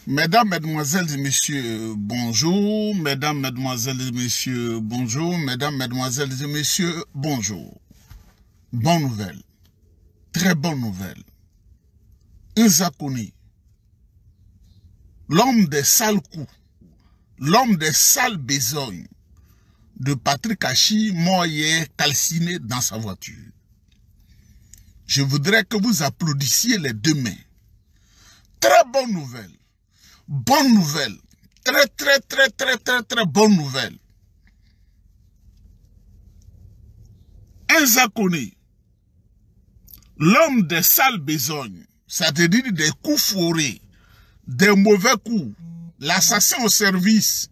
Mesdames, Mesdemoiselles et Messieurs, bonjour. Mesdames, Mesdemoiselles et Messieurs, bonjour. Mesdames, Mesdemoiselles et Messieurs, bonjour. Bonne nouvelle. Très bonne nouvelle. Nzakoni, l'homme des sales coups, l'homme des sales besognes de Patrick Achi, mort hier calciné dans sa voiture. Je voudrais que vous applaudissiez les deux mains. Très bonne nouvelle. Bonne nouvelle. Très bonne nouvelle. Nzakoni, l'homme des sales besognes, c'est-à-dire des coups fourrés, des mauvais coups, l'assassin au service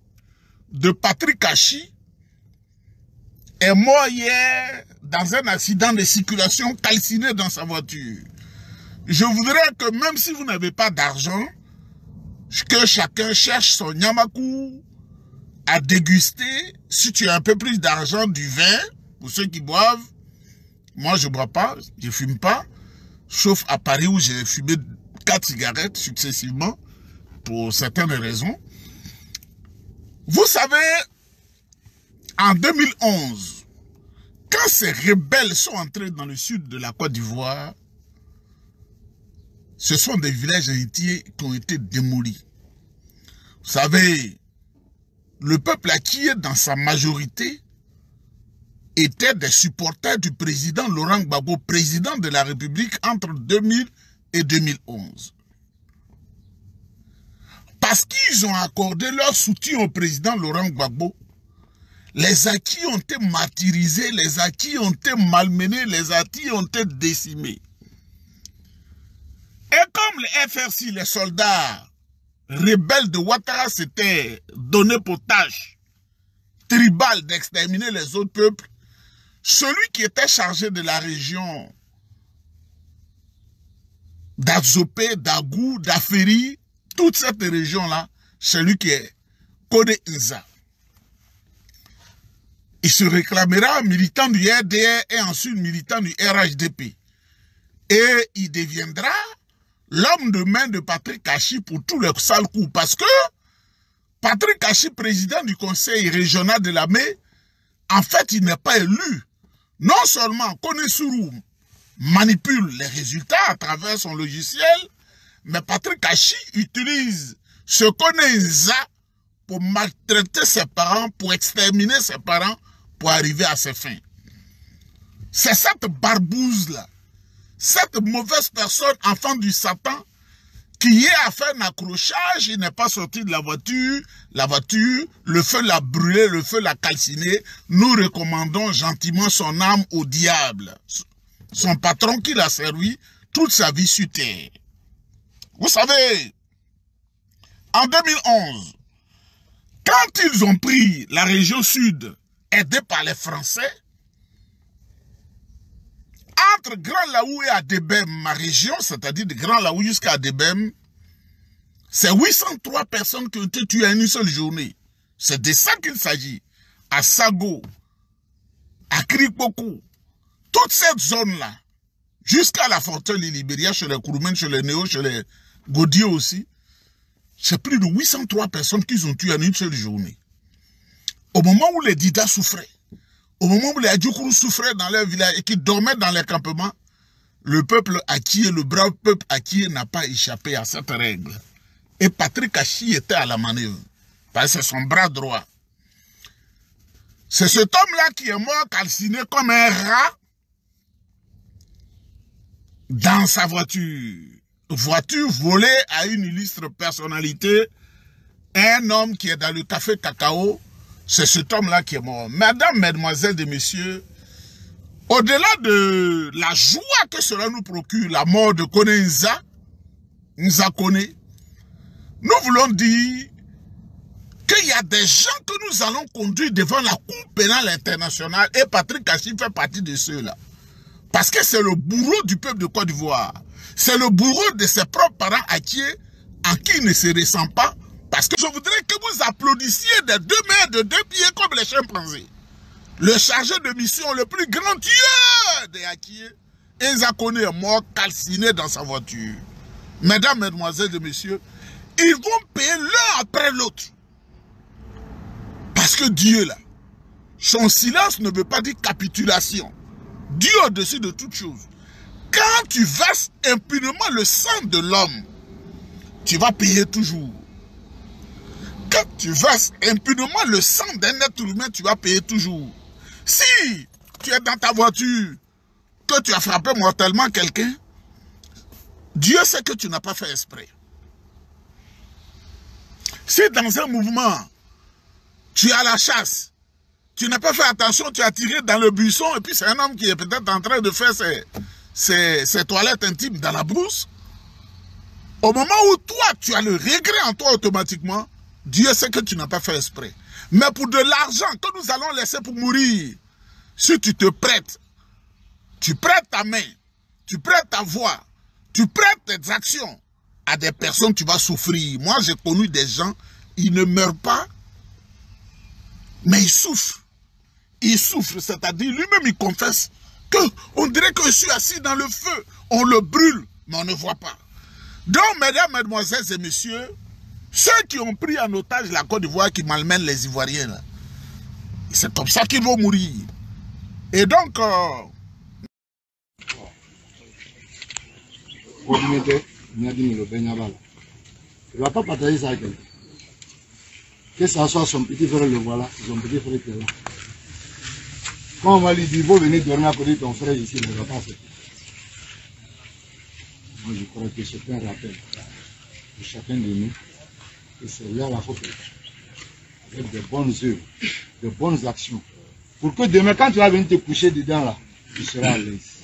de Patrick Achi, est mort hier dans un accident de circulation calciné dans sa voiture. Je voudrais que même si vous n'avez pas d'argent, que chacun cherche son nyamakou à déguster. Si tu as un peu plus d'argent, du vin, pour ceux qui boivent. Moi, je ne bois pas, je ne fume pas, sauf à Paris où j'ai fumé 4 cigarettes successivement, pour certaines raisons. Vous savez, en 2011, quand ces rebelles sont entrés dans le sud de la Côte d'Ivoire, ce sont des villages entiers qui ont été démolis. Vous savez, le peuple qui est dans sa majorité était des supporters du président Laurent Gbagbo, président de la République entre 2000 et 2011. Parce qu'ils ont accordé leur soutien au président Laurent Gbagbo, les acquis ont été martyrisés, les acquis ont été malmenés, les acquis ont été décimés. Et comme les FRC, les soldats rebelles de Ouattara s'étaient donnés pour tâche tribale d'exterminer les autres peuples, celui qui était chargé de la région d'Azopé, d'Agou, d'Aferi, toute cette région-là, celui qui est Kodé Nza. Il se réclamera militant du RDR et ensuite militant du RHDP. Et il deviendra l'homme de main de Patrick Achi pour tous les sales coups. Parce que Patrick Achi, président du conseil régional de l'armée, en fait, il n'est pas élu. Non seulement Kone Sourou manipule les résultats à travers son logiciel, mais Patrick Achi utilise ce Kone Nza pour maltraiter ses parents, pour exterminer ses parents, pour arriver à ses fins. C'est cette barbouze-là, cette mauvaise personne, enfant du Satan, qui est à faire un accrochage, il n'est pas sorti de la voiture, le feu l'a brûlé, le feu l'a calciné. Nous recommandons gentiment son âme au diable. Son patron qui l'a servi toute sa vie sur terre. Vous savez, en 2011, quand ils ont pris la région sud, aidés par les Français, entre Grand Laou et Adebem, ma région, c'est-à-dire de Grand Laou jusqu'à Adebem, c'est 803 personnes qui ont été tuées en une seule journée. C'est de ça qu'il s'agit. À Sago, à Krikpoko, toute cette zone-là, jusqu'à la Fontaine de Libéria, chez les Kouroumen, chez les Néo, chez les Godier aussi, c'est plus de 803 personnes qu'ils ont tuées en une seule journée. Au moment où les Dida souffraient, au moment où les Adjoukourou souffraient dans leur village et qui dormaient dans les campements, le peuple acquis, le brave peuple acquis n'a pas échappé à cette règle. Et Patrick Achi était à la manœuvre, parce que c'est son bras droit. C'est cet homme-là qui est mort calciné comme un rat dans sa voiture. Voiture volée à une illustre personnalité, un homme qui est dans le café Cacao. C'est cet homme-là qui est mort. Mesdames, Mesdemoiselles et Messieurs, au-delà de la joie que cela nous procure, la mort de Kone Nza, Nzakone, nous voulons dire qu'il y a des gens que nous allons conduire devant la Cour pénale internationale et Patrick Achi fait partie de ceux-là. Parce que c'est le bourreau du peuple de Côte d'Ivoire. C'est le bourreau de ses propres parents à qui il ne se ressent pas. Parce que je voudrais que vous applaudissiez des deux mains, de deux pieds comme les chimpanzés. Le chargé de mission, le plus grand tueur des Akié, Nzakone est mort calciné dans sa voiture. Mesdames, Mesdemoiselles et Messieurs, Ils vont payer l'un après l'autre. Parce que Dieu, là, son silence ne veut pas dire capitulation. Dieu au-dessus de toute chose. Quand tu verses impunément le sang de l'homme, tu vas payer toujours. Quand tu verses impunément le sang d'un être humain, tu vas payer toujours. Si tu es dans ta voiture, que tu as frappé mortellement quelqu'un, Dieu sait que tu n'as pas fait exprès. Si dans un mouvement, tu es à la chasse, tu n'as pas fait attention, tu as tiré dans le buisson, et puis c'est un homme qui est peut-être en train de faire ses toilettes intimes dans la brousse, au moment où toi, tu as le regret en toi automatiquement, Dieu sait que tu n'as pas fait exprès. Mais pour de l'argent que nous allons laisser pour mourir, si tu te prêtes, tu prêtes ta main, tu prêtes ta voix, tu prêtes tes actions à des personnes, tu vas souffrir. Moi, j'ai connu des gens, ils ne meurent pas, mais ils souffrent. Ils souffrent, c'est-à-dire lui-même il confesse qu'on dirait que je suis assis dans le feu. On le brûle, mais on ne voit pas. Donc, mesdames, mesdemoiselles et messieurs, ceux qui ont pris en otage la Côte d'Ivoire, qui malmènent les Ivoiriens, c'est comme ça qu'ils vont mourir. Et donc... Il ne va pas partager ça avec elle. Que ça soit son petit frère, le voilà, son petit frère qui est là. Quand on va lui dire, vous venez dormir à côté de ton frère ici, il ne va pas accepter. Moi, je crois que c'est un rappel de chacun de nous. Et c'est là la faute. Avec de bonnes œuvres, de bonnes actions. Pour que demain, quand tu vas venir te coucher dedans, là, tu seras à l'aise.